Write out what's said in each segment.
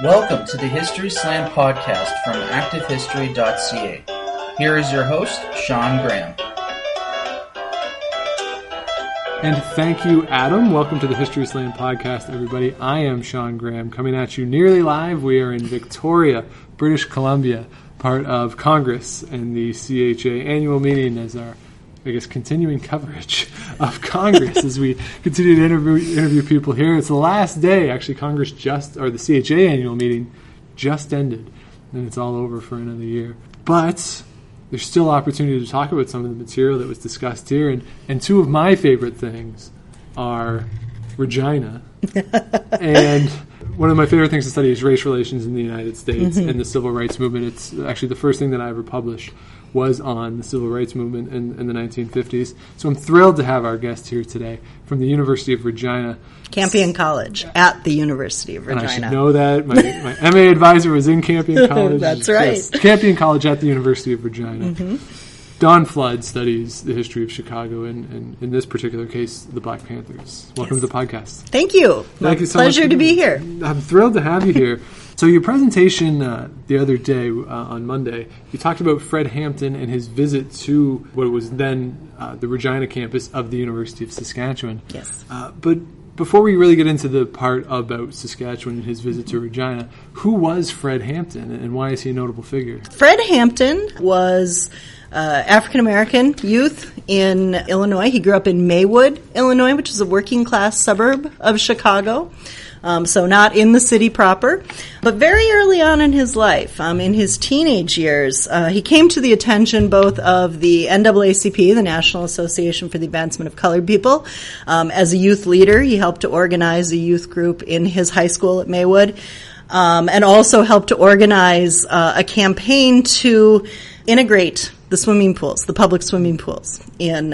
Welcome to the History Slam podcast from ActiveHistory.ca. Here is your host, Sean Graham. And thank you, Adam. Welcome to the History Slam podcast, everybody. I am Sean Graham, coming at you nearly live. We are in Victoria, British Columbia, part of Congress and the CHA annual meeting as our, continuing coverage of Congress as we continue to interview people here. It's the last day, actually. The CHA annual meeting just ended, and it's all over for another year. But there's still opportunity to talk about some of the material that was discussed here, and two of my favorite things are Regina, and one of my favorite things to study is race relations in the United States and the civil rights movement. It's actually the first thing that I ever published was on the civil rights movement in the 1950s. So I'm thrilled to have our guest here today from the University of Regina. Campion College at the University of Regina. And I should know that. My MA advisor was in Campion College. That's right. Yes, Campion College at the University of Regina. Don Flood studies the history of Chicago and in this particular case, the Black Panthers. Welcome to the podcast. Thank you. Thank you so much. Pleasure to be here. I'm thrilled to have you here. So your presentation the other day on Monday, you talked about Fred Hampton and his visit to what was then the Regina campus of the University of Saskatchewan. Yes. But before we really get into the part about Saskatchewan and his visit to Regina, who was Fred Hampton and why is he a notable figure? Fred Hampton was African-American youth in Illinois. He grew up in Maywood, Illinois, which is a working-class suburb of Chicago. So not in the city proper, but very early on in his life, in his teenage years, he came to the attention both of the NAACP, the National Association for the Advancement of Colored People. As a youth leader, he helped to organize a youth group in his high school at Maywood, and also helped to organize a campaign to integrate the swimming pools, the public swimming pools in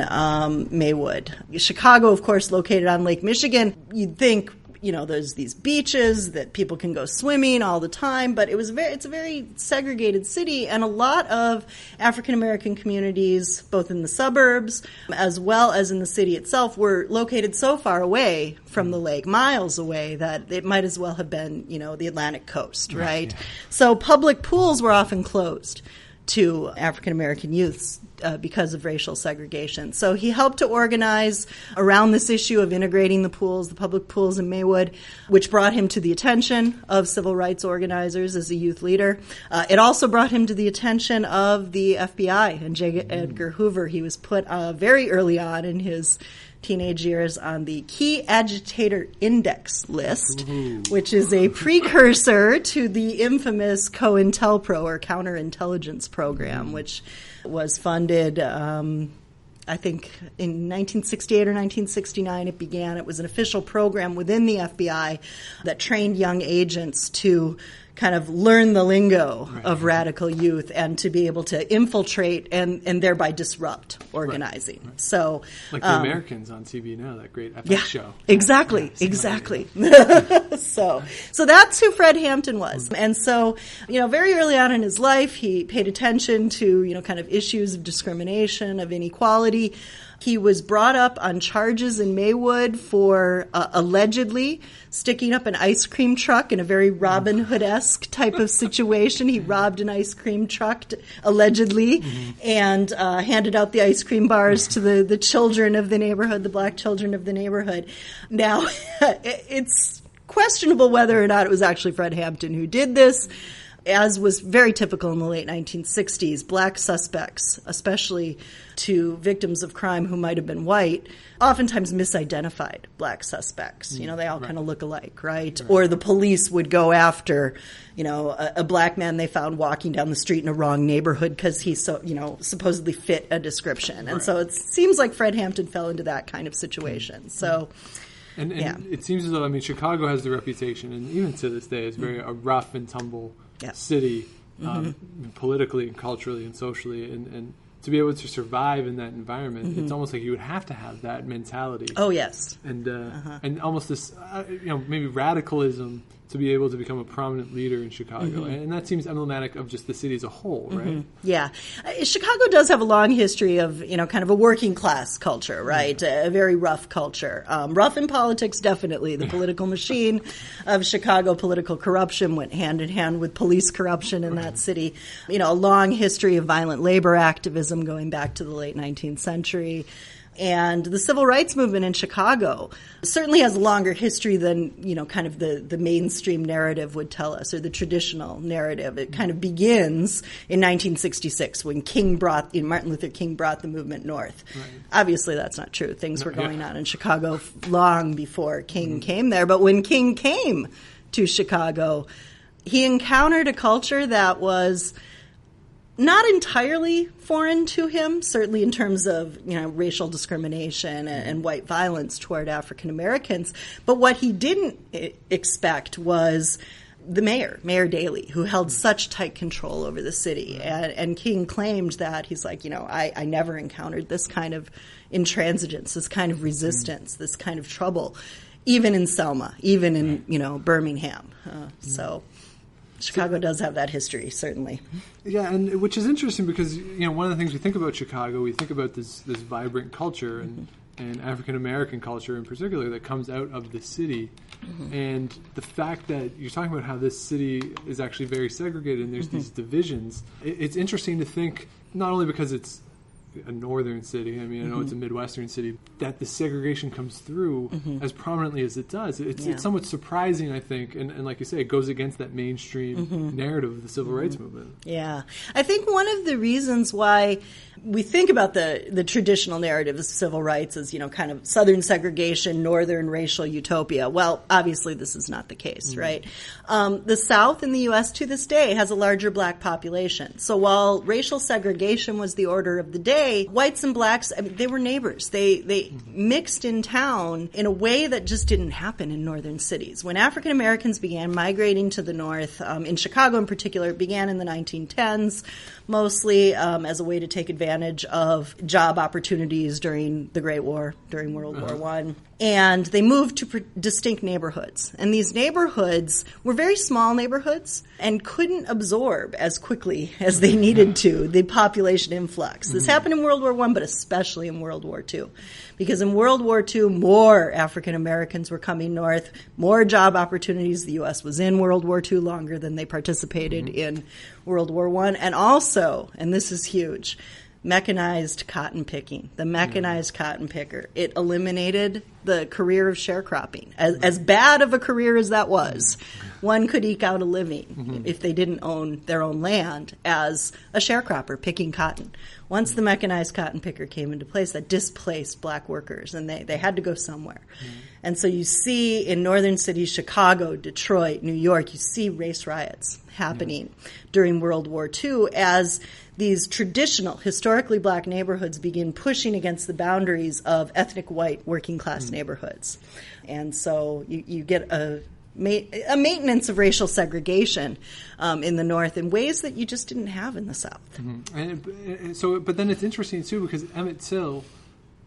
Maywood. Chicago, of course, located on Lake Michigan. You'd think, there's these beaches that people can go swimming all the time, but it's a very segregated city, and a lot of African-American communities, both in the suburbs as well as in the city itself, were located so far away from the lake, miles away, that it might as well have been, the Atlantic coast, right? Yeah. So public pools were often closed to African-American youths because of racial segregation. So he helped to organize around this issue of integrating the pools, the public pools in Maywood, which brought him to the attention of civil rights organizers as a youth leader. It also brought him to the attention of the FBI and J. Edgar Hoover. He was put very early on in his teenage years on the Key Agitator Index list, which is a precursor to the infamous COINTELPRO, or Counterintelligence Program, which was funded, I think, in 1968 or 1969 it began. It was an official program within the FBI that trained young agents to kind of learn the lingo of radical youth and to be able to infiltrate and thereby disrupt organizing. Right. So, like the Americans on TV now, that great FX show. Exactly. So that's who Fred Hampton was. And so, very early on in his life, he paid attention to, kind of issues of discrimination, of inequality. He was brought up on charges in Maywood for allegedly sticking up an ice cream truck in a very Robin Hood-esque type of situation. He robbed an ice cream truck, allegedly, and handed out the ice cream bars to the children of the neighborhood, the black children of the neighborhood. Now, it's questionable whether or not it was actually Fred Hampton who did this. As was very typical in the late 1960s, black suspects, especially to victims of crime who might have been white, oftentimes misidentified black suspects. They all kind of look alike, right? Or the police would go after, a black man they found walking down the street in a wrong neighborhood because he supposedly fit a description. And so it seems like Fred Hampton fell into that kind of situation. So... And it seems as though, Chicago has the reputation, and even to this day, is very a rough and tumble city, politically and culturally and socially. And to be able to survive in that environment, it's almost like you would have to have that mentality. Oh, yes. And almost this, maybe radicalism to be able to become a prominent leader in Chicago. And that seems emblematic of just the city as a whole, right? Yeah. Chicago does have a long history of, kind of a working class culture, right? A very rough culture. Rough in politics, definitely. The political machine of Chicago, political corruption went hand in hand with police corruption in that city. A long history of violent labor activism going back to the late 19th century. And the civil rights movement in Chicago certainly has a longer history than, kind of the mainstream narrative would tell us, or the traditional narrative. It kind of begins in 1966 when Martin Luther King brought the movement north. Right. Obviously, that's not true. Things were going on in Chicago long before King came there. But when King came to Chicago, he encountered a culture that was not entirely foreign to him, certainly in terms of racial discrimination and white violence toward African Americans. But what he didn't expect was the Mayor Daley, who held such tight control over the city. And King claimed that he's like, I never encountered this kind of intransigence, this kind of resistance, this kind of trouble, even in Selma, even in Birmingham. So Chicago does have that history, certainly. Yeah, and which is interesting because one of the things we think about Chicago, we think about this vibrant culture and African American culture in particular that comes out of the city, and the fact that you're talking about how this city is actually very segregated and there's these divisions. It's interesting to think not only because it's a northern city, I know it's a Midwestern city, that the segregation comes through as prominently as it does. It's somewhat surprising, I think, and like you say, it goes against that mainstream narrative of the civil rights movement. Yeah. I think one of the reasons why we think about the traditional narrative of civil rights as, kind of Southern segregation, Northern racial utopia. Well, obviously this is not the case, right? The South in the U.S. to this day has a larger black population. So while racial segregation was the order of the day, whites and blacks, they were neighbors. They mixed in town in a way that just didn't happen in northern cities. When African Americans began migrating to the north, in Chicago in particular, it began in the 1910s, mostly as a way to take advantage of job opportunities during the Great War, during World War I. And they moved to distinct neighborhoods. And these neighborhoods were very small neighborhoods and couldn't absorb as quickly as they needed to the population influx. This happened in World War I, but especially in World War II. Because in World War II, more African Americans were coming north, more job opportunities. The U.S. was in World War II longer than they participated in World War I. And also, and this is huge, mechanized cotton picking, the mechanized cotton picker. It eliminated the career of sharecropping. As bad of a career as that was, one could eke out a living if they didn't own their own land as a sharecropper picking cotton. Once the mechanized cotton picker came into place, that displaced black workers, and they had to go somewhere. And so you see in northern cities, Chicago, Detroit, New York, you see race riots happening during World War II as these traditional, historically black neighborhoods begin pushing against the boundaries of ethnic white working class neighborhoods. And so you get a maintenance of racial segregation in the North in ways that you just didn't have in the South. And so, but then it's interesting too because Emmett Till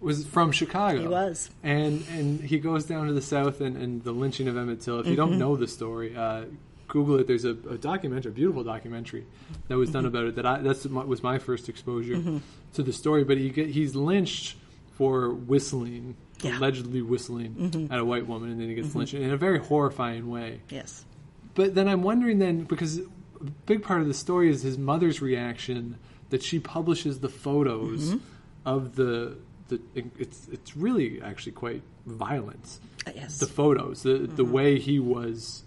was from Chicago. He was, and he goes down to the South and the lynching of Emmett Till. If you don't know the story, Google it. There's a documentary, a beautiful documentary that was done about it. That was my first exposure to the story. But he's lynched for whistling. Yeah. Allegedly whistling at a white woman, and then he gets lynched in a very horrifying way. Yes. But then I'm wondering then, because a big part of the story is his mother's reaction, that she publishes the photos of it's really actually quite violent. Yes. The photos, the way he was,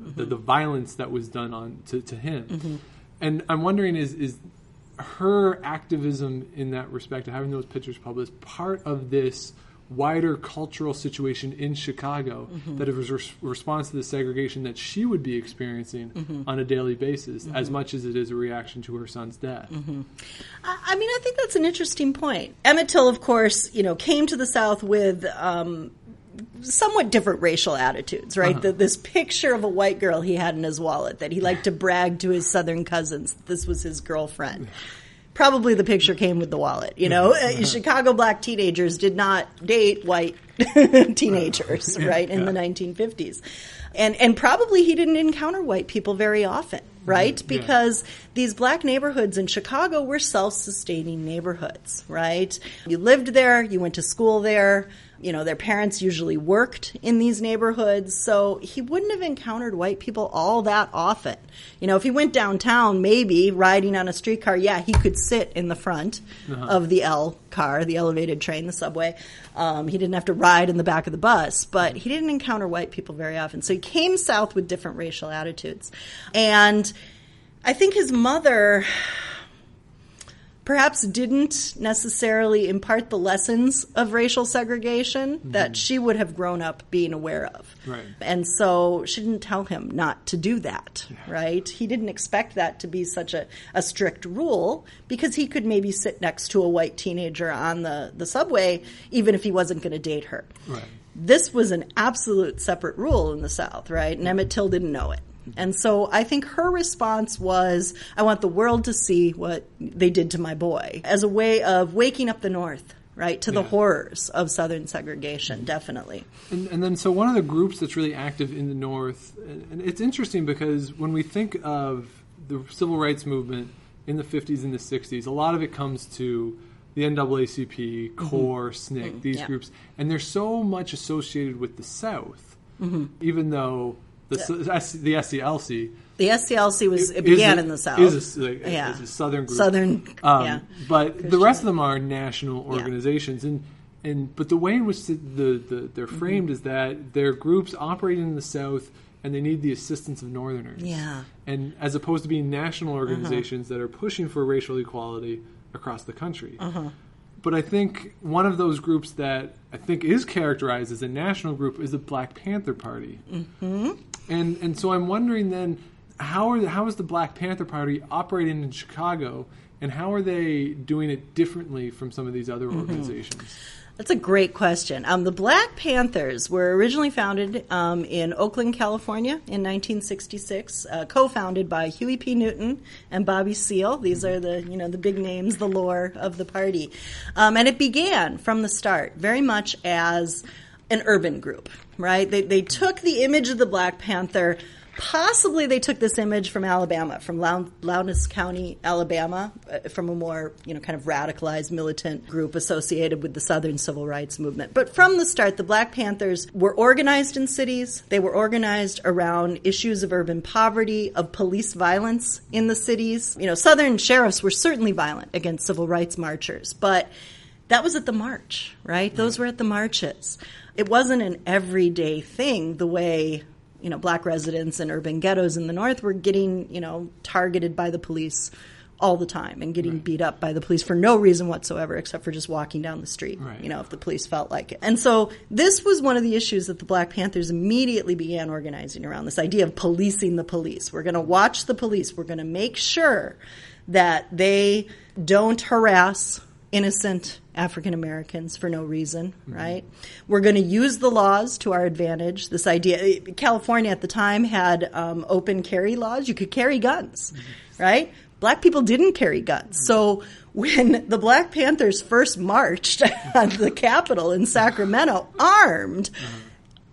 the violence that was done to him. And I'm wondering, is her activism in that respect, of having those pictures published, part of this wider cultural situation in Chicago that it was a response to the segregation that she would be experiencing on a daily basis, as much as it is a reaction to her son's death? I mean, I think that's an interesting point. Emmett Till, of course, came to the South with somewhat different racial attitudes, right? This picture of a white girl he had in his wallet that he liked to brag to his Southern cousins this was his girlfriend. Probably the picture came with the wallet, Chicago black teenagers did not date white teenagers, right, in the 1950s. And probably he didn't encounter white people very often, right? Because these black neighborhoods in Chicago were self-sustaining neighborhoods, right? You lived there, you went to school there, their parents usually worked in these neighborhoods, so he wouldn't have encountered white people all that often. If he went downtown, maybe riding on a streetcar, he could sit in the front of the L car, the elevated train, the subway. He didn't have to ride in the back of the bus, but he didn't encounter white people very often. So he came south with different racial attitudes. And I think his mother perhaps didn't necessarily impart the lessons of racial segregation that she would have grown up being aware of. Right. And so she didn't tell him not to do that, right? He didn't expect that to be such a strict rule because he could maybe sit next to a white teenager on the subway even if he wasn't going to date her. Right. This was an absolute separate rule in the South, right? And Emmett Till didn't know it. And so I think her response was, I want the world to see what they did to my boy, as a way of waking up the North, right, to the horrors of Southern segregation, definitely. And then so one of the groups that's really active in the North, and it's interesting because when we think of the civil rights movement in the 50s and the 60s, a lot of it comes to the NAACP, CORE, SNCC, these groups, and they're so much associated with the South, even though the SCLC. The SCLC began in the South. Is a Southern group. But the rest of them are national organizations, but the way in which they're framed is that they're groups operating in the South, and they need the assistance of Northerners. Yeah. And as opposed to being national organizations that are pushing for racial equality across the country. But I think one of those groups that I think is characterized as a national group is the Black Panther Party. And so I'm wondering then, how is the Black Panther Party operating in Chicago, and how are they doing it differently from some of these other organizations? That's a great question. The Black Panthers were originally founded in Oakland, California in 1966, co-founded by Huey P. Newton and Bobby Seale. These are the big names, the lore of the party. And it began from the start very much as an urban group, right? They took the image of the Black Panther. Possibly they took this image from Alabama, from Lowndes County, Alabama, from a more, kind of radicalized militant group associated with the Southern Civil Rights Movement. But from the start, the Black Panthers were organized in cities. They were organized around issues of urban poverty, of police violence in the cities. Southern sheriffs were certainly violent against civil rights marchers, but that was at the march, right? Those were at the marches. It wasn't an everyday thing the way Black residents in urban ghettos in the North were getting, targeted by the police all the time and getting beat up by the police for no reason whatsoever except for just walking down the street, if the police felt like it. And so this was one of the issues that the Black Panthers immediately began organizing around, this idea of policing the police. We're going to watch the police. We're going to make sure that they don't harass innocent African Americans for no reason, right? We're going to use the laws to our advantage. This idea, California at the time had open carry laws. You could carry guns, right? Black people didn't carry guns. So when the Black Panthers first marched on the Capitol in Sacramento armed,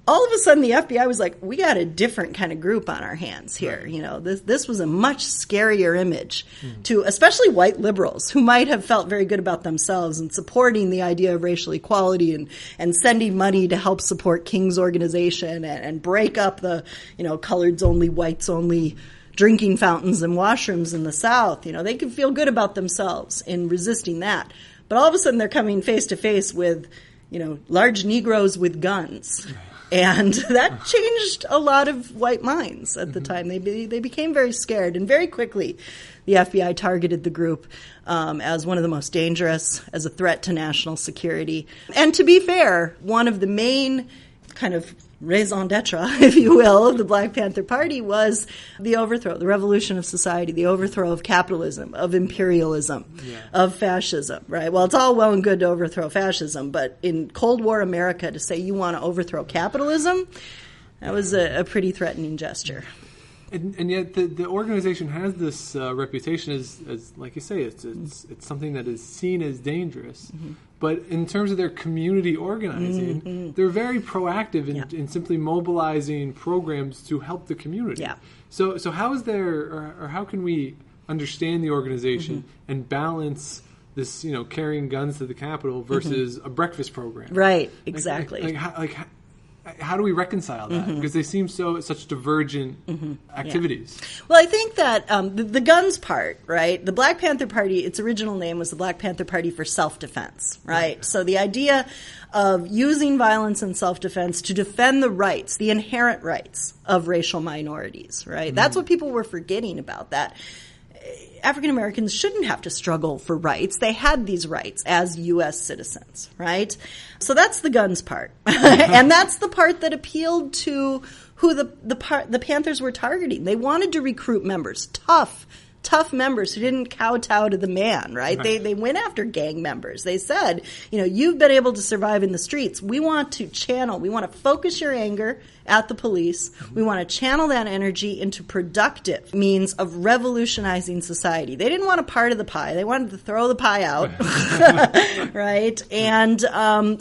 all of a sudden the FBI was like, we got a different kind of group on our hands here. This was a much scarier image to especially white liberals who might have felt very good about themselves and supporting the idea of racial equality and sending money to help support King's organization and break up the, coloreds only, whites only drinking fountains and washrooms in the South. They could feel good about themselves in resisting that. But all of a sudden they're coming face to face with, large Negroes with guns. And that changed a lot of white minds at the time. They became very scared, and very quickly the FBI targeted the group as one of the most dangerous, as a threat to national security. And to be fair, one of the main kind of raison d'etre, if you will, of the Black Panther Party was the overthrow, the revolution of society, the overthrow of capitalism, of imperialism, of fascism, right? Well, it's all well and good to overthrow fascism, but in Cold War America, to say you want to overthrow capitalism, that was a pretty threatening gesture. And yet the organization has this reputation as like you say, it's something that is seen as dangerous. Mm-hmm. But in terms of their community organizing, mm-hmm. they're very proactive in simply mobilizing programs to help the community. Yeah. So how is there, or how can we understand the organization mm-hmm. and balance this, carrying guns to the Capitol versus mm-hmm. a breakfast program? Right, exactly. How do we reconcile that? Mm-hmm. Because they seem such divergent mm-hmm. activities. Yeah. Well, I think that the guns part, right? The Black Panther Party, its original name was the Black Panther Party for Self-Defense, right? Yeah. So the idea of using violence and self-defense to defend the rights, the inherent rights of racial minorities, right? Mm-hmm. That's what people were forgetting about that. African Americans shouldn't have to struggle for rights. They had these rights as U.S. citizens, right? So that's the guns part. And that's the part that appealed to who the Panthers were targeting. They wanted to recruit members, tough members who didn't kowtow to the man, right? They went after gang members. They said, you've been able to survive in the streets. We want to focus your anger at the police. We want to channel that energy into productive means of revolutionizing society. They didn't want a part of the pie. They wanted to throw the pie out, right? And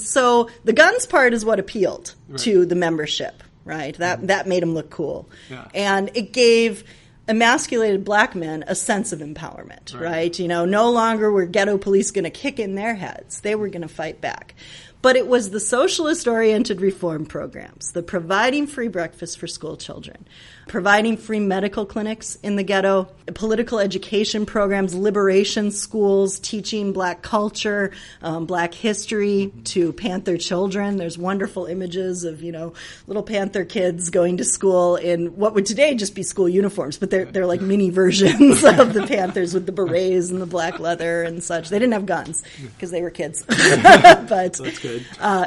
so the guns part is what appealed to the membership, right? That made them look cool. Yeah. And it gave emasculated black men a sense of empowerment, right? No longer were ghetto police going to kick in their heads. They were going to fight back. But it was the socialist-oriented reform programs, the providing free breakfast for school children, providing free medical clinics in the ghetto, political education programs, liberation schools, teaching black culture, black history to Panther children. There's wonderful images of, little Panther kids going to school in what would today just be school uniforms, but they're like mini versions of the Panthers with the berets and the black leather and such. They didn't have guns because they were kids. But that's good.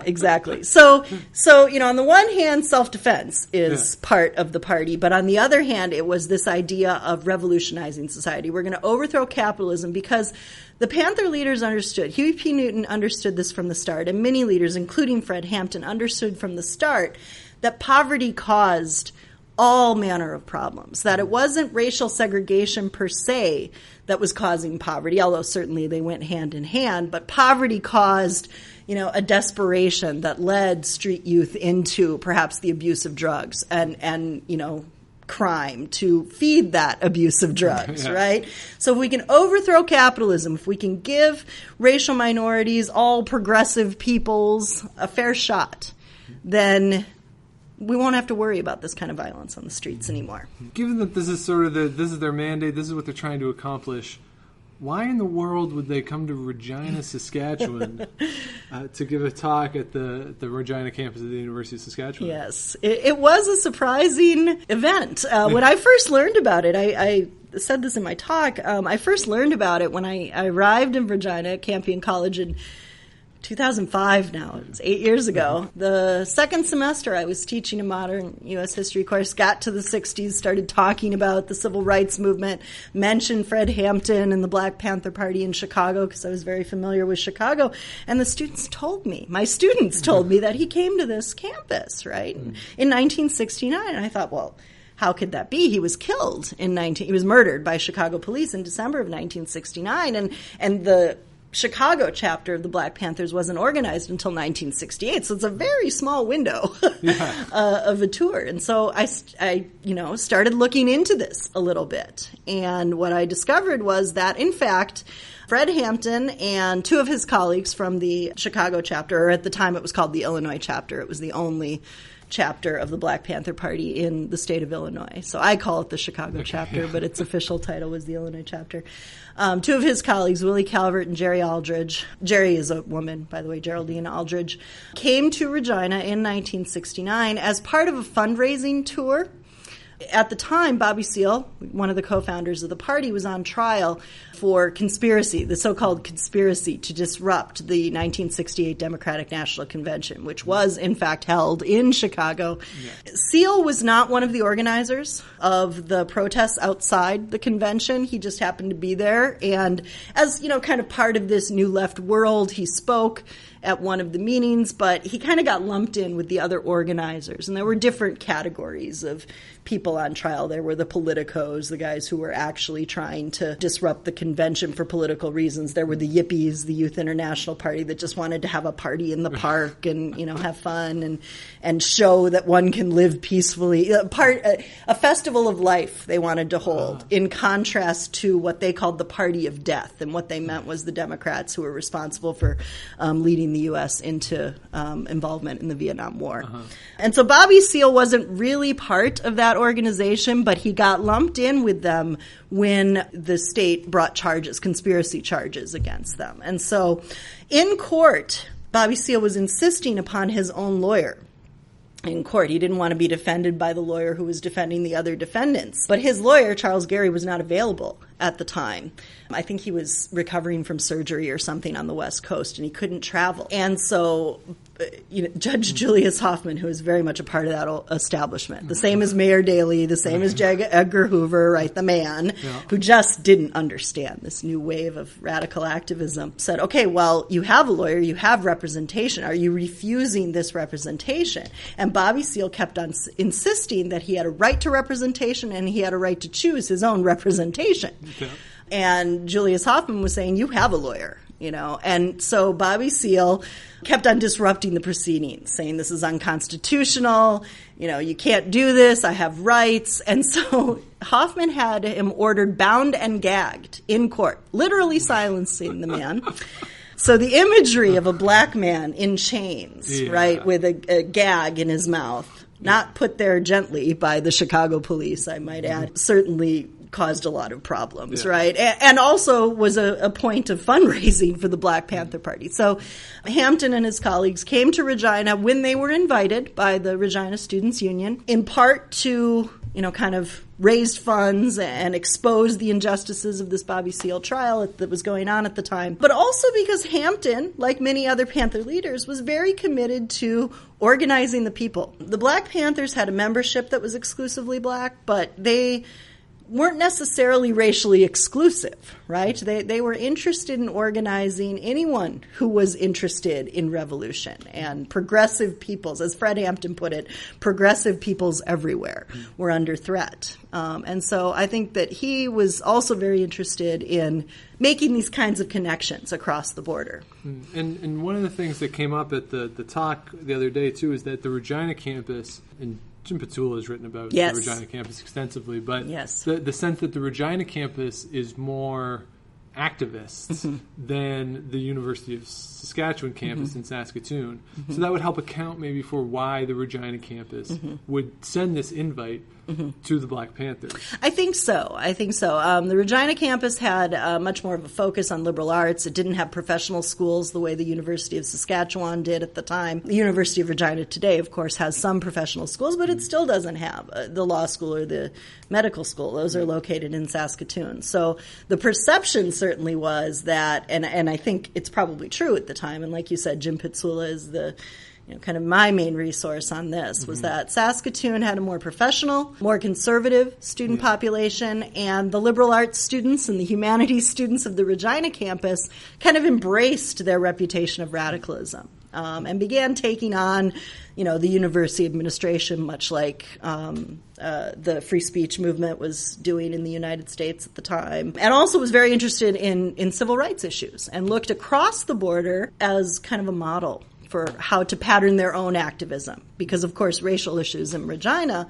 Exactly. So on the one hand, self-defense is part of the party, but on the other hand, it was this idea of revolutionizing society. We're going to overthrow capitalism because the Panther leaders understood. Huey P. Newton understood this from the start, and many leaders, including Fred Hampton, understood from the start that poverty caused all manner of problems, that it wasn't racial segregation per se that was causing poverty, although certainly they went hand in hand, but poverty caused a desperation that led street youth into perhaps the abuse of drugs and crime to feed that abuse of drugs, right? So if we can overthrow capitalism, if we can give racial minorities, all progressive peoples a fair shot, then we won't have to worry about this kind of violence on the streets anymore. Given that this is this is their mandate, this is what they're trying to accomplish, why in the world would they come to Regina, Saskatchewan to give a talk at the Regina campus of the University of Saskatchewan? Yes, it was a surprising event. When I first learned about it, I said this in my talk, I first learned about it when I arrived in Regina at Campion College in 2005 now. It's 8 years ago. The second semester I was teaching a modern U.S. history course, got to the 60s, started talking about the civil rights movement, mentioned Fred Hampton and the Black Panther Party in Chicago because I was very familiar with Chicago. And my students told me that he came to this campus, right, in 1969. And I thought, well, how could that be? He was killed he was murdered by Chicago police in December of 1969. And the Chicago chapter of the Black Panthers wasn't organized until 1968, so it's a very small window of a tour. And so I started looking into this a little bit, and what I discovered was that, in fact, Fred Hampton and two of his colleagues from the Chicago chapter, or at the time it was called the Illinois chapter, it was the only chapter of the Black Panther Party in the state of Illinois. So I call it the Chicago chapter, but its official title was the Illinois chapter. Two of his colleagues, Willie Calvert and Jerry Aldridge, Jerry is a woman, by the way, Geraldine Aldridge, came to Regina in 1969 as part of a fundraising tour. At the time, Bobby Seale, one of the co-founders of the party, was on trial for conspiracy, the so-called conspiracy to disrupt the 1968 Democratic National Convention, which was, in fact, held in Chicago. Yeah. Seale was not one of the organizers of the protests outside the convention. He just happened to be there. And as, kind of part of this new left world, he spoke at one of the meetings, but he kind of got lumped in with the other organizers. And there were different categories of people on trial. There were the politicos, the guys who were actually trying to disrupt the convention for political reasons. There were the yippies, the Youth International Party, that just wanted to have a party in the park and, have fun and show that one can live peacefully. A festival of life they wanted to hold, in contrast to what they called the party of death. And what they meant was the Democrats who were responsible for leading the U.S. into involvement in the Vietnam War. And so Bobby Seale wasn't really part of that organization, but he got lumped in with them when the state brought conspiracy charges against them. And so in court, Bobby Seale was insisting upon his own lawyer. In court, he didn't want to be defended by the lawyer who was defending the other defendants. But his lawyer, Charles Gary, was not available at the time. I think he was recovering from surgery or something on the West Coast, and he couldn't travel. And so Judge Julius Hoffman, who is very much a part of that establishment, the same as Mayor Daley, the same as Edgar Hoover, right, the man, who just didn't understand this new wave of radical activism, said, okay, well, you have a lawyer, you have representation. Are you refusing this representation? And Bobby Seale kept on insisting that he had a right to representation and he had a right to choose his own representation. Okay. And Julius Hoffman was saying, you have a lawyer, And so Bobby Seale kept on disrupting the proceedings, saying this is unconstitutional, you can't do this, I have rights. And so Hoffman had him ordered bound and gagged in court, literally silencing the man. So the imagery of a black man in chains, right, with a gag in his mouth, not put there gently by the Chicago police, I might add, certainly caused a lot of problems, right? And also was a point of fundraising for the Black Panther Party. So Hampton and his colleagues came to Regina when they were invited by the Regina Students' Union, in part to, kind of raise funds and expose the injustices of this Bobby Seale trial that was going on at the time. But also because Hampton, like many other Panther leaders, was very committed to organizing the people. The Black Panthers had a membership that was exclusively black, but they weren't necessarily racially exclusive, right? They were interested in organizing anyone who was interested in revolution and progressive peoples. As Fred Hampton put it, progressive peoples everywhere were under threat. And so I think that he was also very interested in making these kinds of connections across the border. And one of the things that came up at the talk the other day, too, is that the Regina campus, and Jim Petula has written about the Regina campus extensively, but the sense that the Regina campus is more activists than the University of Saskatchewan campus in Saskatoon. So that would help account maybe for why the Regina campus would send this invite to the Black Panthers. I think so. The Regina campus had much more of a focus on liberal arts. It didn't have professional schools the way the University of Saskatchewan did at the time. The University of Regina today, of course, has some professional schools, but it still doesn't have the law school or the medical school. Those are located in Saskatoon. So the perception certainly was that, and I think it's probably true at the time, and like you said, Jim Petula is the kind of my main resource on this, was that Saskatoon had a more professional, more conservative student population, and the liberal arts students and the humanities students of the Regina campus kind of embraced their reputation of radicalism and began taking on, the university administration, much like the free speech movement was doing in the United States at the time, and also was very interested in civil rights issues and looked across the border as kind of a model for how to pattern their own activism, because of course racial issues in Regina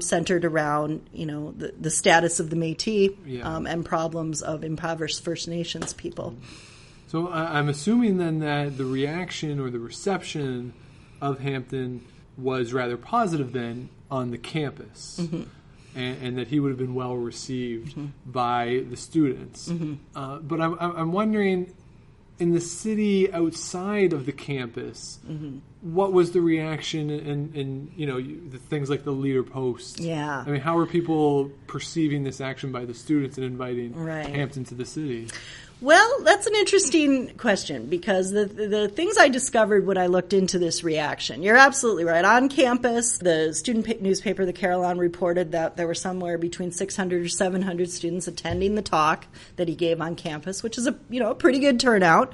centered around the status of the Métis and problems of impoverished First Nations people. So I'm assuming then that the reaction or the reception of Hampton was rather positive then on the campus, and that he would have been well received by the students. But I'm wondering, in the city outside of the campus, what was the reaction and the things like the leader posts? I mean, how were people perceiving this action by the students and inviting Hampton to the city? Well, that's an interesting question, because the things I discovered when I looked into this reaction, you're absolutely right. On campus, the student newspaper, the Carillon, reported that there were somewhere between 600 or 700 students attending the talk that he gave on campus, which is a pretty good turnout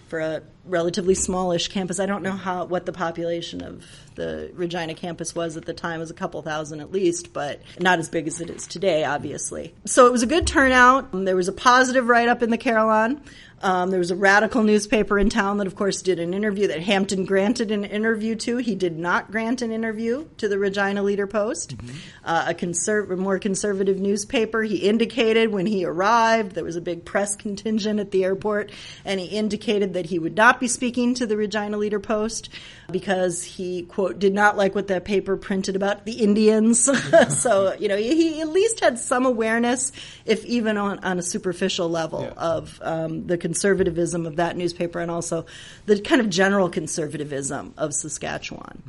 for a relatively smallish campus. I don't know what the population of the Regina campus was at the time. It was a couple thousand at least, but not as big as it is today, obviously. So it was a good turnout. There was a positive write-up in the Carillon. There was a radical newspaper in town that, of course, did an interview that Hampton granted an interview to. He did not grant an interview to the Regina Leader-Post. A more conservative newspaper. He indicated when he arrived, there was a big press contingent at the airport, and he indicated that he would not be speaking to the Regina Leader-Post because he, quote, did not like what that paper printed about the Indians. So, he at least had some awareness, if even on a superficial level, of the conservatism of that newspaper and also the kind of general conservatism of Saskatchewan.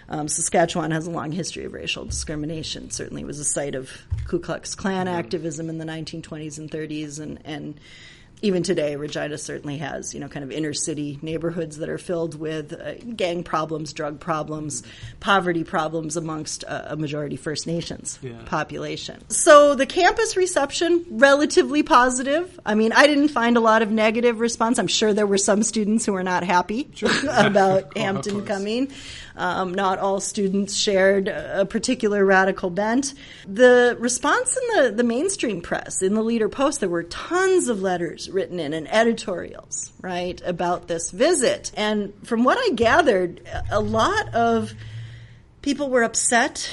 Saskatchewan has a long history of racial discrimination. Certainly was a site of Ku Klux Klan activism in the 1920s and 30s, and even today, Regina certainly has, kind of inner city neighborhoods that are filled with gang problems, drug problems, poverty problems amongst a majority First Nations population. So the campus reception, relatively positive. I mean, I didn't find a lot of negative response. I'm sure there were some students who were not happy about Hampton coming. Not all students shared a particular radical bent. The response in the mainstream press, in the Leader-Post, there were tons of letters written in and editorials, right, about this visit. And from what I gathered, a lot of people were upset,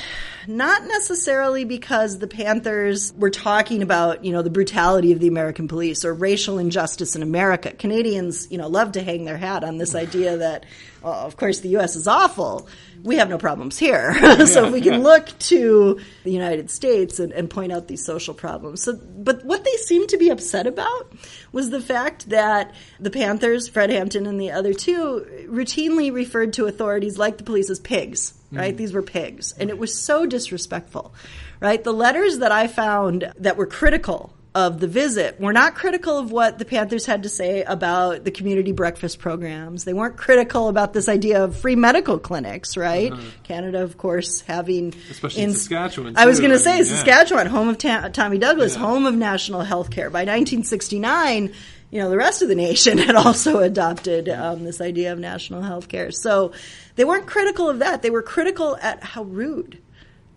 not necessarily because the Panthers were talking about, the brutality of the American police or racial injustice in America. Canadians, love to hang their hat on this idea that, of course, the U.S. is awful. We have no problems here. So if we can look to the United States and point out these social problems. But what they seemed to be upset about was the fact that the Panthers, Fred Hampton and the other two, routinely referred to authorities like the police as pigs, right? These were pigs. And it was so disrespectful, right? The letters that I found that were critical of the visit were not critical of what the Panthers had to say about the community breakfast programs. They weren't critical about this idea of free medical clinics, right? Canada, of course, having... Especially in Saskatchewan, too. I was going to say, Saskatchewan, home of Tommy Douglas, home of national health care. By 1969, the rest of the nation had also adopted this idea of national health care. So they weren't critical of that. They were critical at how rude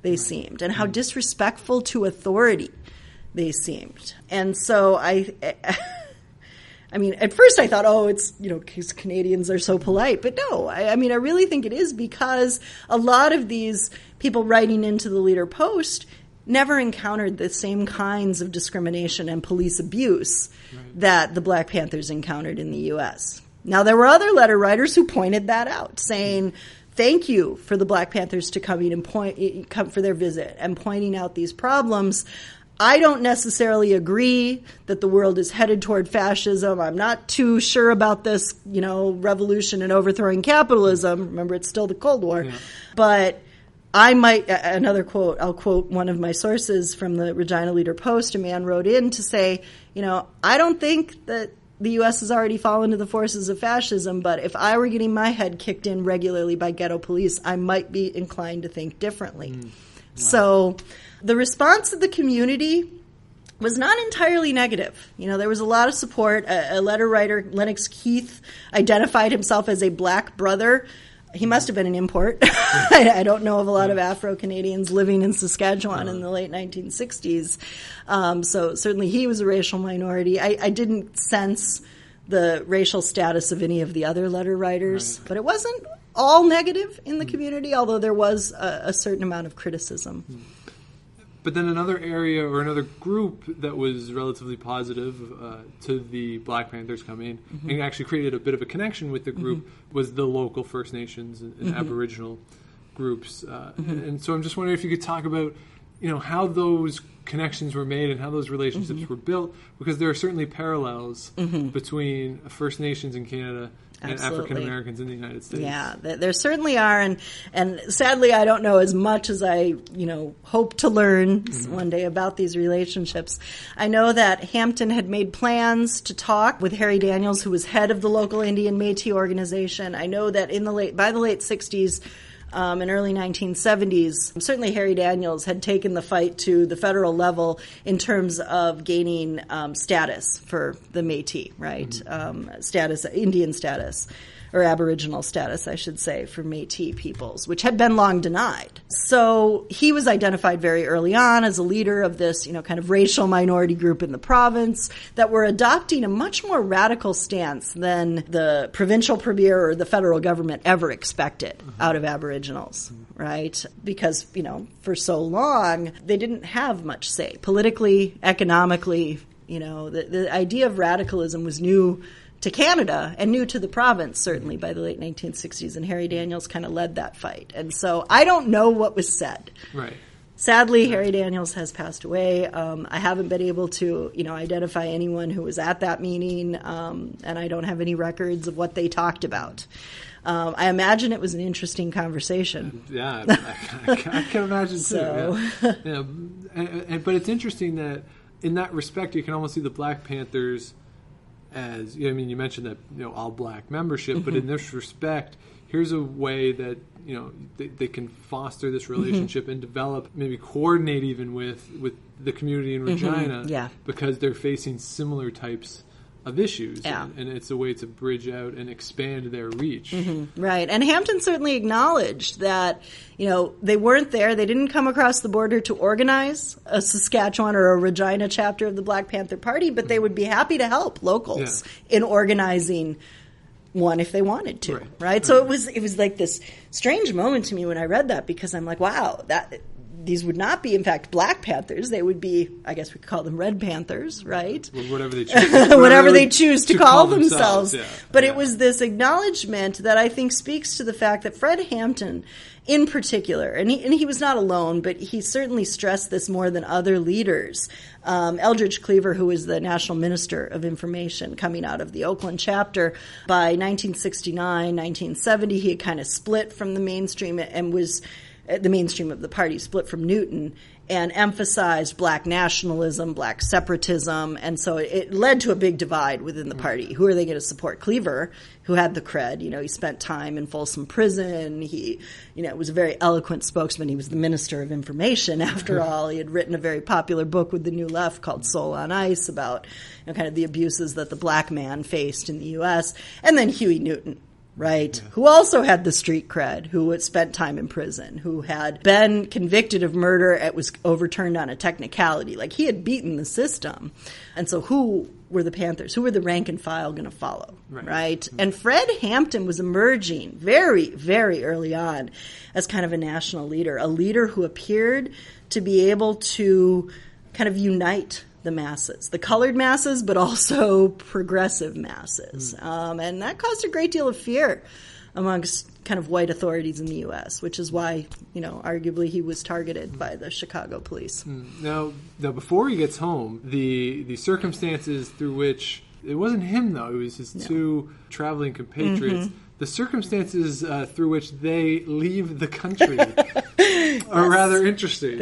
they seemed and how disrespectful to authority they seemed. And so I mean, at first I thought, it's, because Canadians are so polite. But no, I mean, I really think it is because a lot of these people writing into the Leader-Post never encountered the same kinds of discrimination and police abuse that the Black Panthers encountered in the U.S. Now, there were other letter writers who pointed that out, saying, thank you for the Black Panthers to come for their visit and pointing out these problems. I don't necessarily agree that the world is headed toward fascism. I'm not too sure about this, revolution and overthrowing capitalism. Remember, it's still the Cold War. But I might, another quote, I'll quote one of my sources from the Regina Leader-Post. A man wrote in to say, I don't think that the U.S. has already fallen to the forces of fascism, but if I were getting my head kicked in regularly by ghetto police, I might be inclined to think differently. So the response of the community was not entirely negative. There was a lot of support. A letter writer, Lennox Keith, identified himself as a black brother. He must have been an import. I don't know of a lot of Afro-Canadians living in Saskatchewan in the late 1960s. So certainly he was a racial minority. I didn't sense the racial status of any of the other letter writers, but it wasn't all negative in the community, although there was a certain amount of criticism. But then another area or another group that was relatively positive to the Black Panthers coming and actually created a bit of a connection with the group was the local First Nations and Aboriginal groups. And so I'm just wondering if you could talk about, how those connections were made and how those relationships were built, because there are certainly parallels between First Nations in Canada and African Americans in the United States. Yeah, there certainly are, and sadly, I don't know as much as I hope to learn one day about these relationships. I know that Hampton had made plans to talk with Harry Daniels, who was head of the local Indian Métis organization. I know that by the late 60s, in early 1970s, certainly Harry Daniels had taken the fight to the federal level in terms of gaining status for the Métis, right? Status, Indian status, or Aboriginal status, I should say, for Métis peoples, which had been long denied. So he was identified very early on as a leader of this, kind of racial minority group in the province that were adopting a much more radical stance than the provincial premier or the federal government ever expected out of Aboriginals, right? Because, for so long, they didn't have much say politically, economically. The idea of radicalism was new to Canada and new to the province, certainly, by the late 1960s, and Harry Daniels kind of led that fight. And so I don't know what was said. Right. Sadly, Harry Daniels has passed away. I haven't been able to, identify anyone who was at that meeting, and I don't have any records of what they talked about. I imagine it was an interesting conversation. Yeah, I can imagine too. Yeah. But it's interesting that in that respect, you can almost see the Black Panthers as, you mentioned that, all black membership, but in this respect, here's a way that, they can foster this relationship and develop, maybe coordinate even with the community in Regina, because they're facing similar types of issues, and it's a way to bridge out and expand their reach. Right, and Hampton certainly acknowledged that, they weren't there, they didn't come across the border to organize a Saskatchewan or a Regina chapter of the Black Panther Party, but they would be happy to help locals in organizing one if they wanted to, right? So it was like this strange moment to me when I read that, because I'm like, wow, these would not be, in fact, Black Panthers. They would be, I guess we could call them Red Panthers, right? Well, whatever they choose. Whatever they choose to call themselves. Yeah. But it was this acknowledgement that I think speaks to the fact that Fred Hampton, in particular, and he was not alone, but he certainly stressed this more than other leaders. Eldridge Cleaver, who was the National Minister of Information coming out of the Oakland chapter, by 1969, 1970, he had kind of split from the mainstream and was the mainstream of the party, split from Newton, and emphasized black nationalism, black separatism, and so it led to a big divide within the party. Who are they going to support? Cleaver, who had the cred, he spent time in Folsom Prison, he, was a very eloquent spokesman, he was the Minister of Information, after all. He had written a very popular book with the New Left called Soul on Ice about, kind of the abuses that the black man faced in the U.S., and then Huey Newton, right, who also had the street cred, who had spent time in prison, who had been convicted of murder, it was overturned on a technicality. Like, he had beaten the system. And so who were the Panthers? Who were the rank and file going to follow, right? And Fred Hampton was emerging very, very early on as kind of a national leader, a leader who appeared to be able to kind of unite the masses, the colored masses, but also progressive masses. And that caused a great deal of fear amongst kind of white authorities in the U.S., which is why, arguably he was targeted by the Chicago police. Now, before he gets home, the circumstances through which, it wasn't him, though, it was his two traveling compatriots, the circumstances through which they leave the country are rather interesting.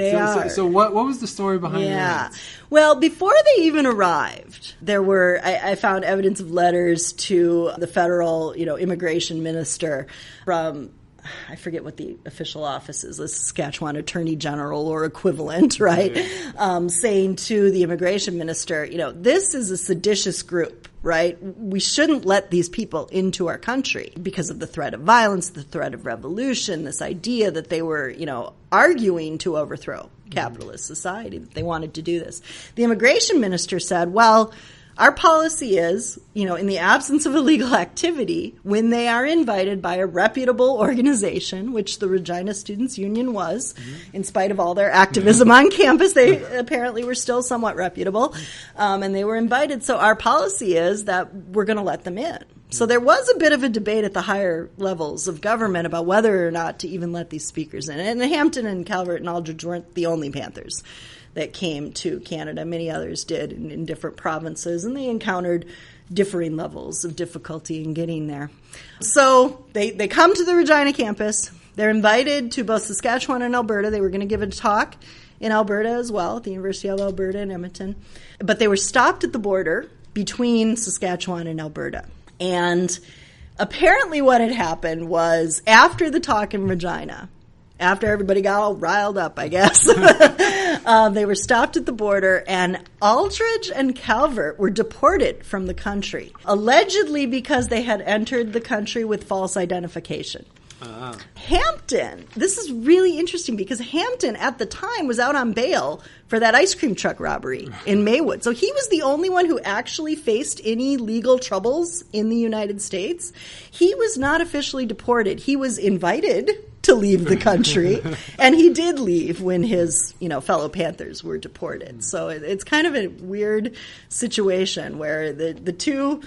So what was the story behind that? Well, before they even arrived, there were, I found evidence of letters to the federal, immigration minister from, I forget what the official office is, the Saskatchewan Attorney General or equivalent, right? Saying to the immigration minister, this is a seditious group, right? We shouldn't let these people into our country because of the threat of violence, the threat of revolution, this idea that they were, arguing to overthrow capitalist society, that they wanted to do this. The immigration minister said, well, our policy is, in the absence of illegal activity, when they are invited by a reputable organization, which the Regina Students' Union was, in spite of all their activism on campus, they apparently were still somewhat reputable, and they were invited. So our policy is that we're going to let them in. So there was a bit of a debate at the higher levels of government about whether or not to even let these speakers in. And Hampton and Calvert and Aldridge weren't the only Panthers that came to Canada. Many others did in different provinces, and they encountered differing levels of difficulty in getting there. So they come to the Regina campus. They're invited to both Saskatchewan and Alberta. They were going to give a talk in Alberta as well, at the University of Alberta in Edmonton. But they were stopped at the border between Saskatchewan and Alberta. And Apparently what had happened was after the talk in Regina, after everybody got all riled up, I guess, they were stopped at the border, and Aldridge and Calvert were deported from the country, allegedly because they had entered the country with false identification. Hampton, this is really interesting because Hampton at the time was out on bail for that ice cream truck robbery in Maywood. So he was the only one who actually faced any legal troubles in the United States. He was not officially deported. He was invited to leave the country, and he did leave when his, fellow Panthers were deported. So it's kind of a weird situation where the two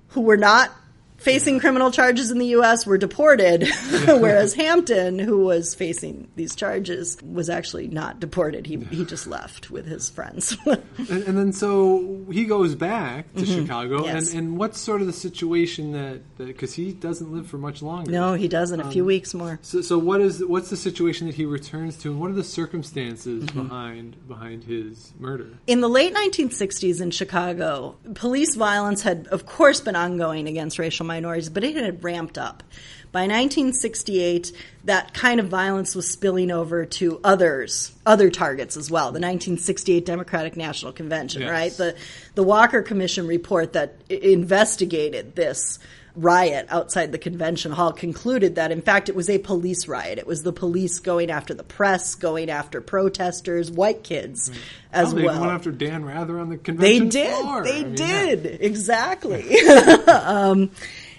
who were not facing criminal charges in the U.S. were deported, whereas Hampton, who was facing these charges, was actually not deported. He just left with his friends. and then so he goes back to Chicago, yes. and what's sort of the situation that because he doesn't live for much longer. No, he doesn't. A few weeks more. So what's the situation that he returns to, and what are the circumstances behind his murder? In the late 1960s in Chicago, police violence had, of course, been ongoing against racial minorities, but it had ramped up. By 1968, that kind of violence was spilling over to other targets as well. The 1968 Democratic National Convention, yes. right? The Walker Commission report that investigated this riot outside the convention hall concluded that, in fact, it was a police riot. It was the police going after the press, going after protesters, white kids as well. They went after Dan Rather on the convention floor. They did. Exactly.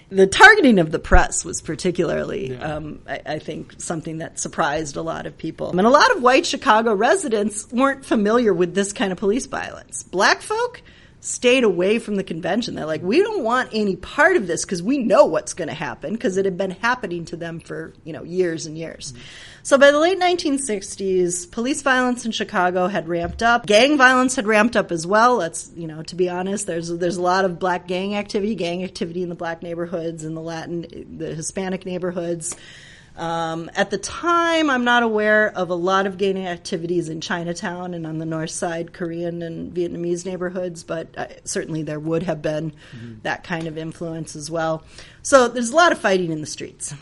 The targeting of the press was particularly, I think, something that surprised a lot of people. And a lot of white Chicago residents weren't familiar with this kind of police violence. Black folk stayed away from the convention. They're like, we don't want any part of this because we know what's going to happen, because it had been happening to them for, years and years. So by the late 1960s, police violence in Chicago had ramped up. Gang violence had ramped up as well. Let's, to be honest, there's a lot of black gang activity in the black neighborhoods and the Hispanic neighborhoods. At the time, I'm not aware of a lot of gang activities in Chinatown and on the north side, Korean and Vietnamese neighborhoods, but certainly there would have been that kind of influence as well. So there's a lot of fighting in the streets.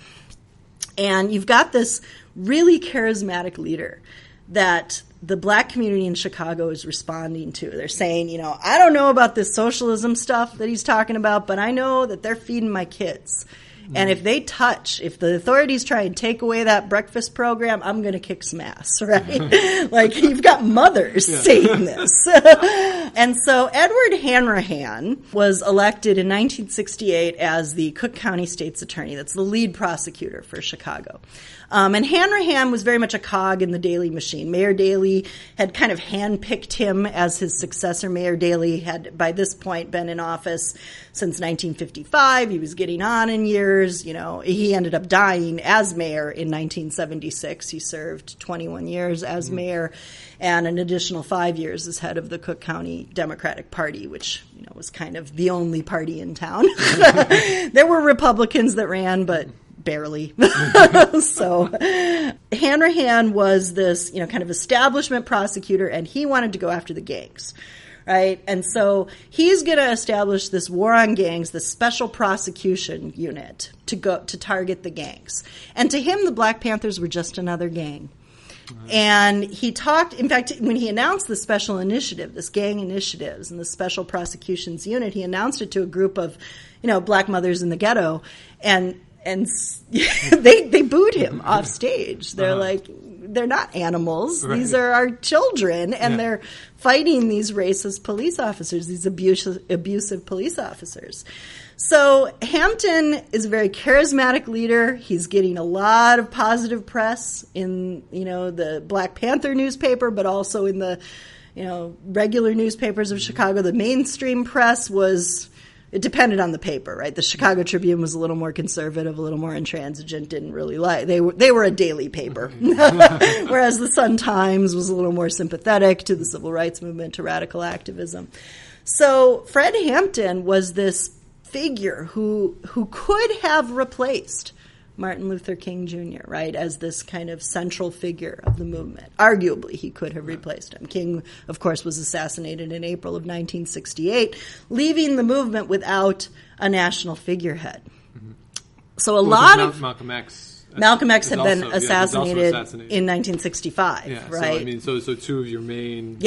And you've got this really charismatic leader that the black community in Chicago is responding to. They're saying, I don't know about this socialism stuff that he's talking about, but I know that they're feeding my kids. And if the authorities try and take away that breakfast program, I'm going to kick some ass, right? Like, you've got mothers saying this. And so Edward Hanrahan was elected in 1968 as the Cook County State's Attorney. That's the lead prosecutor for Chicago. And Hanrahan was very much a cog in the Daley machine. Mayor Daley had kind of handpicked him as his successor. Mayor Daley had, by this point, been in office since 1955. He was getting on in years. He ended up dying as mayor in 1976. He served 21 years as mayor and an additional 5 years as head of the Cook County Democratic Party, which, was kind of the only party in town. There were Republicans that ran, but barely. So Hanrahan was this, kind of establishment prosecutor, and he wanted to go after the gangs, right? And so he's going to establish this war on gangs, this special prosecution unit to target the gangs. And to him, the Black Panthers were just another gang. And he talked, in fact, when he announced the special initiative, this gang initiatives and the special prosecutions unit, he announced it to a group of, black mothers in the ghetto, and they booed him off stage. They're like, they're not animals. Right. These are our children, and they're fighting these racist police officers, these abusive police officers. So Hampton is a very charismatic leader. He's getting a lot of positive press in, the Black Panther newspaper, but also in the, regular newspapers of Chicago. The mainstream press it depended on the paper, right? The Chicago Tribune was a little more conservative, a little more intransigent, didn't really like. They were a daily paper. Whereas the Sun-Times was a little more sympathetic to the civil rights movement, to radical activism. So Fred Hampton was this figure who could have replaced Martin Luther King Jr., right, as this kind of central figure of the movement. Arguably, he could have replaced him. King, of course, was assassinated in April of 1968, leaving the movement without a national figurehead. So a lot of Malcolm X. Malcolm X had been also assassinated in 1965, yeah, right? So, I mean, so two of your main,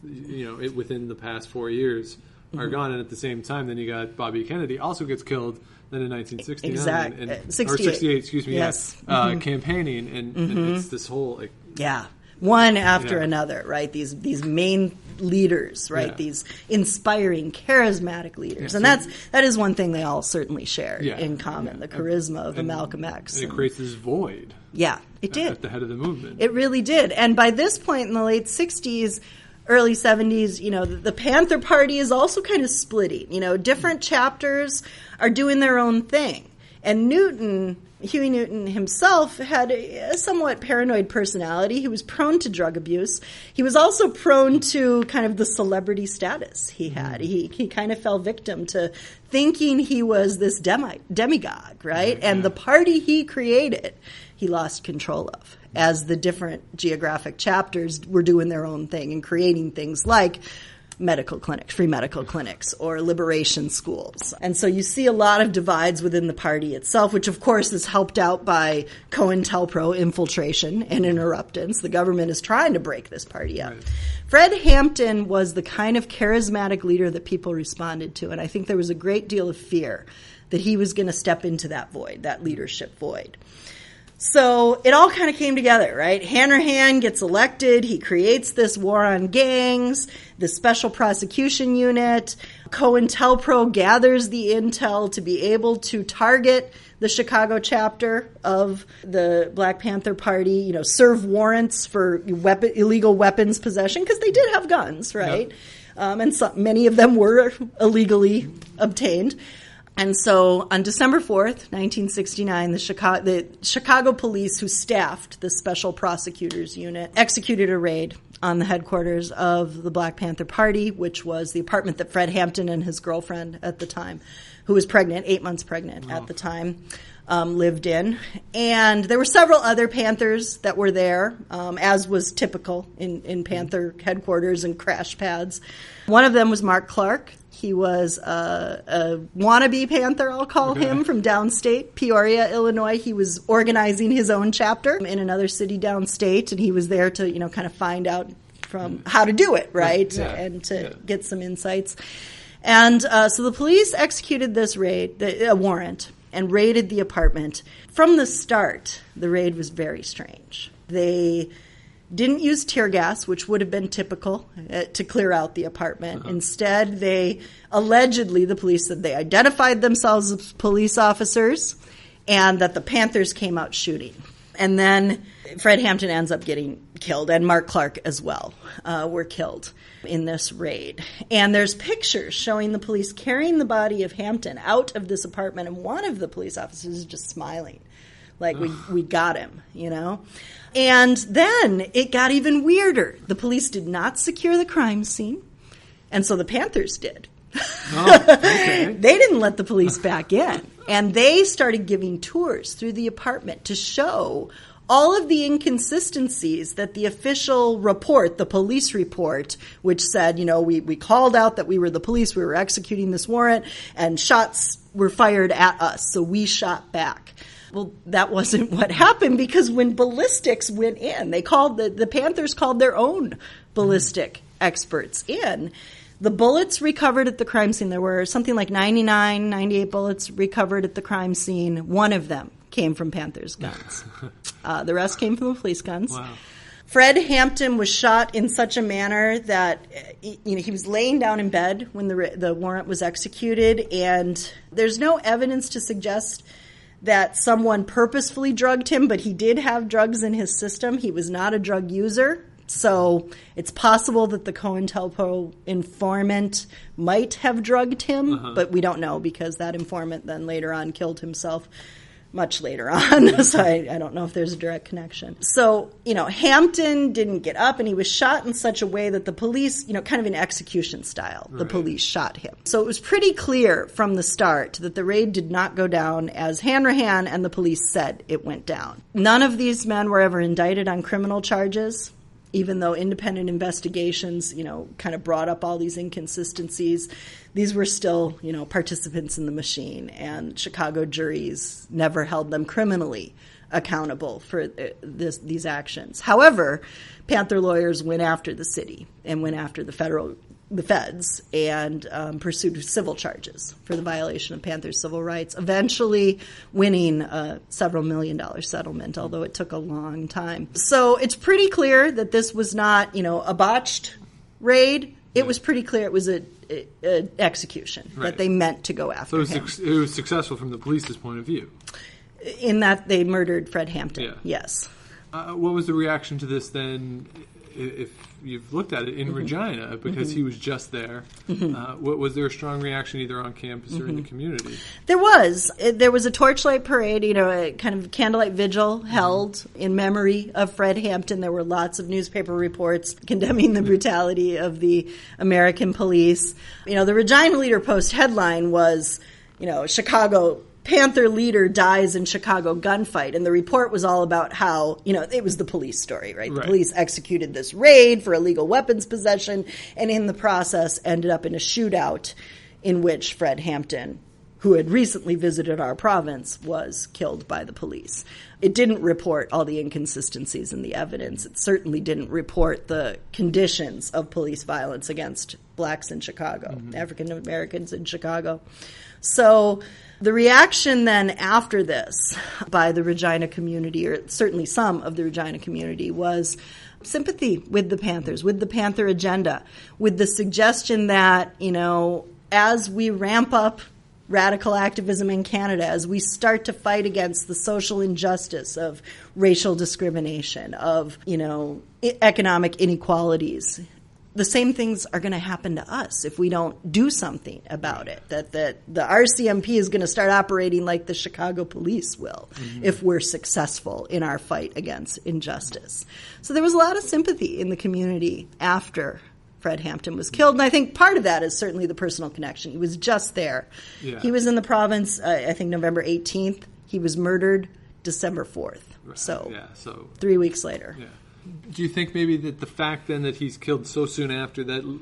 within the past 4 years are gone, and at the same time, then you got Bobby Kennedy also gets killed. Then in 1969, exactly, or 68, excuse me, yes, campaigning, and it's this whole one after another, right? These main leaders, right? Yeah. These inspiring, charismatic leaders, and that is one thing they all certainly shared in common: the charisma of Malcolm X. And it creates this void. Yeah, it did at the head of the movement. It really did, and by this point in the late 60s. Early 70s, the Panther Party is also kind of splitting. Different chapters are doing their own thing. And Huey Newton himself had a somewhat paranoid personality. He was prone to drug abuse. He was also prone to kind of the celebrity status he had. He kind of fell victim to thinking he was this demagogue, right? And the party he created, he lost control of, as the different geographic chapters were doing their own thing and creating things like medical clinics, free medical clinics, or liberation schools. And so you see a lot of divides within the party itself, which of course is helped out by COINTELPRO infiltration and interruptance. The government is trying to break this party up. Right. Fred Hampton was the kind of charismatic leader that people responded to, and I think there was a great deal of fear that he was going to step into that void, that leadership void. So it all kind of came together, right? Hanrahan gets elected. He creates this war on gangs, the special prosecution unit. COINTELPRO gathers the intel to be able to target the Chicago chapter of the Black Panther Party, serve warrants for illegal weapons possession, because they did have guns, right? Yep. And many of them were illegally obtained. And so on December 4th, 1969, the Chicago police, who staffed the Special Prosecutors Unit, executed a raid on the headquarters of the Black Panther Party, which was the apartment that Fred Hampton and his girlfriend at the time, who was pregnant, 8 months pregnant at the time, lived in. And there were several other Panthers that were there, as was typical in Panther headquarters and crash pads. One of them was Mark Clark. He was a wannabe Panther, I'll call him, from downstate, Peoria, Illinois. He was organizing his own chapter in another city downstate, and he was there to, kind of find out from how to do it, right, and to get some insights. And so the police executed this raid, a warrant, and raided the apartment. From the start, the raid was very strange. They didn't use tear gas, which would have been typical, to clear out the apartment. Instead, the police said they identified themselves as police officers and that the Panthers came out shooting. And then Fred Hampton ends up getting killed, and Mark Clark as well were killed in this raid. And there's pictures showing the police carrying the body of Hampton out of this apartment, and one of the police officers is just smiling, like, we got him, And then it got even weirder. The police did not secure the crime scene, and so the Panthers did. They didn't let the police back in, and they started giving tours through the apartment to show all of the inconsistencies that the official report, the police report, which said, we called out that we were the police, we were executing this warrant, and shots were fired at us, so we shot back. Well, that wasn't what happened, because when ballistics went in, they called the Panthers called their own ballistic experts in. The bullets recovered at the crime scene, there were something like 98 bullets recovered at the crime scene. One of them came from Panthers' guns. The rest came from the police guns. Wow. Fred Hampton was shot in such a manner that he was laying down in bed when the warrant was executed, and there's no evidence to suggest that someone purposefully drugged him, but he did have drugs in his system. He was not a drug user. So it's possible that the COINTELPRO informant might have drugged him, but we don't know, because that informant then later on killed himself much later on. So I don't know if there's a direct connection. So, Hampton didn't get up, and he was shot in such a way that the police, kind of in execution style, the police shot him. So it was pretty clear from the start that the raid did not go down as Hanrahan and the police said it went down. None of these men were ever indicted on criminal charges. even though independent investigations, kind of brought up all these inconsistencies, these were still, participants in the machine, and Chicago juries never held them criminally accountable for these actions. However, Panther lawyers went after the city and went after the feds and pursued civil charges for the violation of Panther's civil rights, eventually winning a several $1 million settlement, although it took a long time. So it's pretty clear that this was not, a botched raid. It was pretty clear it was an execution, that they meant to go after him. So it was successful from the police's point of view. In that they murdered Fred Hampton, yes. What was the reaction to this then, if you've looked at it, in Regina, because he was just there? Was there a strong reaction either on campus or in the community? There was. There was a torchlight parade, a kind of candlelight vigil held in memory of Fred Hampton. There were lots of newspaper reports condemning the brutality of the American police. The Regina Leader Post headline was, Chicago Panther leader dies in Chicago gunfight. And the report was all about how, it was the police story, right? The police executed this raid for illegal weapons possession, and in the process ended up in a shootout in which Fred Hampton, who had recently visited our province, was killed by the police. It didn't report all the inconsistencies in the evidence. It certainly didn't report the conditions of police violence against blacks in Chicago, African Americans in Chicago. So the reaction then after this by the Regina community, or certainly some of the Regina community, was sympathy with the Panthers, with the Panther agenda, with the suggestion that, as we ramp up radical activism in Canada, as we start to fight against the social injustice of racial discrimination, of, economic inequalities, the same things are going to happen to us if we don't do something about it. That the RCMP is going to start operating like the Chicago police will if we're successful in our fight against injustice. So there was a lot of sympathy in the community after Fred Hampton was killed, and I think part of that is certainly the personal connection. He was just there. Yeah. He was in the province, I think, November 18th. He was murdered December 4th. Right. So 3 weeks later. Yeah. Do you think maybe that the fact then that he's killed so soon after that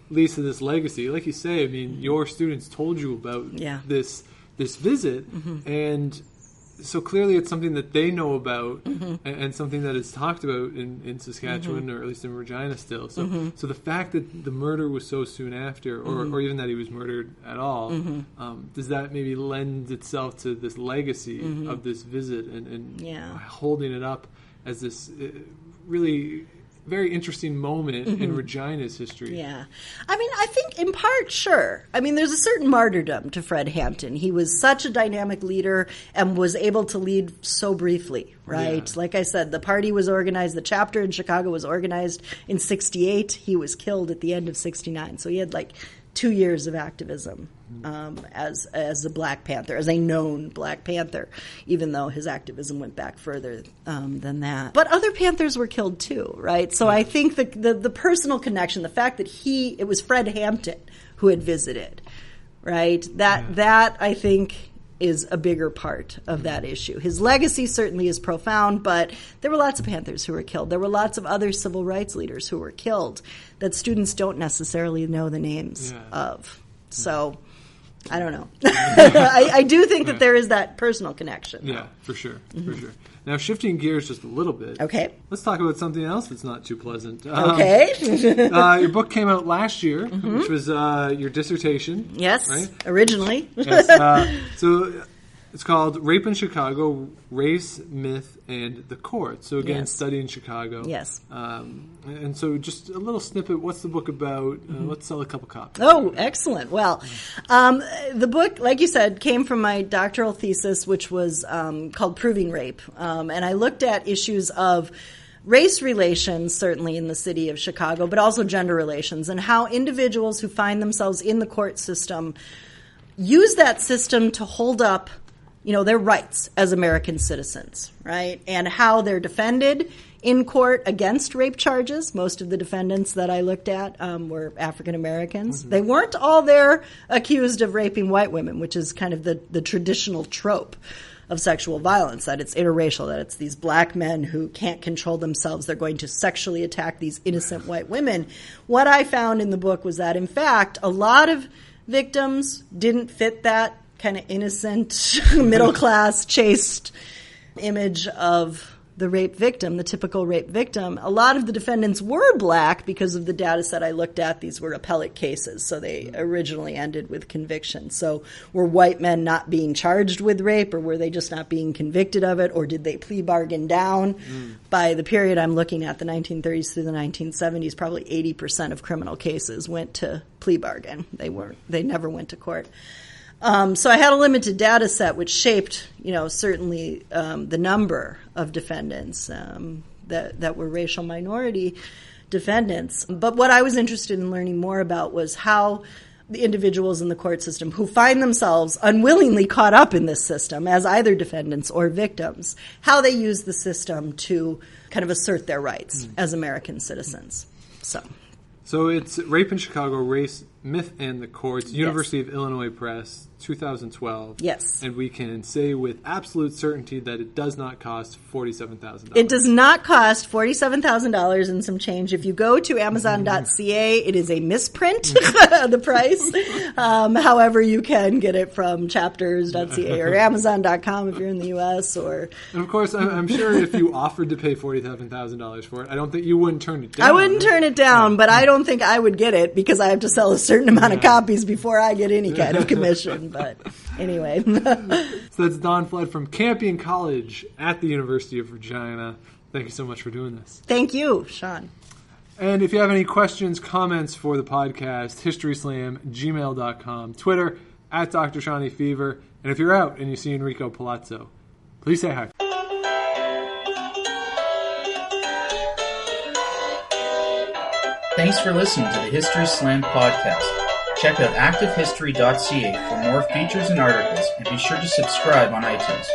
leads to this legacy? Like you say, I mean, your students told you about this visit, and so clearly it's something that they know about and something that is talked about in Saskatchewan, or at least in Regina still. So so the fact that the murder was so soon after, or even that he was murdered at all, does that maybe lend itself to this legacy of this visit and holding it up as this really very interesting moment in Regina's history? Yeah. I mean, I think in part, sure. I mean, there's a certain martyrdom to Fred Hampton. He was such a dynamic leader and was able to lead so briefly, right? Yeah. Like I said, the party was organized, the chapter in Chicago was organized in 1968. He was killed at the end of 1969. So he had 2 years of activism as a Black Panther, as a known Black Panther, even though his activism went back further than that. But other Panthers were killed too, right? So I think the personal connection, the fact that it was Fred Hampton who had visited, right? That I think is a bigger part of that issue. His legacy certainly is profound, but there were lots of Panthers who were killed. There were lots of other civil rights leaders who were killed that students don't necessarily know the names of. So, I don't know. I do think that there is that personal connection. Yeah, for sure, for sure. Now, shifting gears just a little bit. Okay. Let's talk about something else that's not too pleasant. Okay. Your book came out last year, which was your dissertation. Yes, right? Originally. Yes. So it's called Rape in Chicago, Race, Myth, and the Court. So again, studying Chicago. Yes. And so just a little snippet, what's the book about? Let's sell a couple copies. Oh, excellent. Well, the book, like you said, came from my doctoral thesis, which was called Proving Rape. And I looked at issues of race relations, certainly in the city of Chicago, but also gender relations, and how individuals who find themselves in the court system use that system to hold up their rights as American citizens, right? And how they're defended in court against rape charges. Most of the defendants that I looked at were African Americans. They weren't all there accused of raping white women, which is kind of the traditional trope of sexual violence, that it's interracial, that it's these black men who can't control themselves. They're going to sexually attack these innocent white women. What I found in the book was that, in fact, a lot of victims didn't fit that kind of innocent, middle-class, chaste image of the rape victim, the typical rape victim. A lot of the defendants were black because of the data set I looked at. These were appellate cases, so they originally ended with conviction. So were white men not being charged with rape, or were they just not being convicted of it, or did they plea bargain down? By the period I'm looking at, the 1930s through the 1970s, probably 80% of criminal cases went to plea bargain. They never went to court. So I had a limited data set, which shaped, certainly the number of defendants that were racial minority defendants. But what I was interested in learning more about was how the individuals in the court system who find themselves unwillingly caught up in this system as either defendants or victims, how they use the system to kind of assert their rights as American citizens. So it's Rape in Chicago, Race, Myth, and the Courts, University of Illinois Press, 2012. Yes. And we can say with absolute certainty that it does not cost $47,000. It does not cost $47,000 and some change. If you go to Amazon.ca, it is a misprint, the price. However, you can get it from Chapters.ca or Amazon.com if you're in the U.S. And of course, I'm sure if you offered to pay $47,000 for it, I don't think you wouldn't turn it down. I wouldn't turn it down, but I don't think I would get it because I have to sell a certain amount of copies before I get any kind of commission. But anyway. So that's Dawn Flood from Campion College at the University of Regina. Thank you so much for doing this. Thank you, Sean. And if you have any questions, comments for the podcast, historyslam@gmail.com, Twitter @Dr. Shawnee Fever. And if you're out and you see Enrico Palazzo, please say hi. Thanks for listening to the History Slam podcast. Check out ActiveHistory.ca for more features and articles, and be sure to subscribe on iTunes.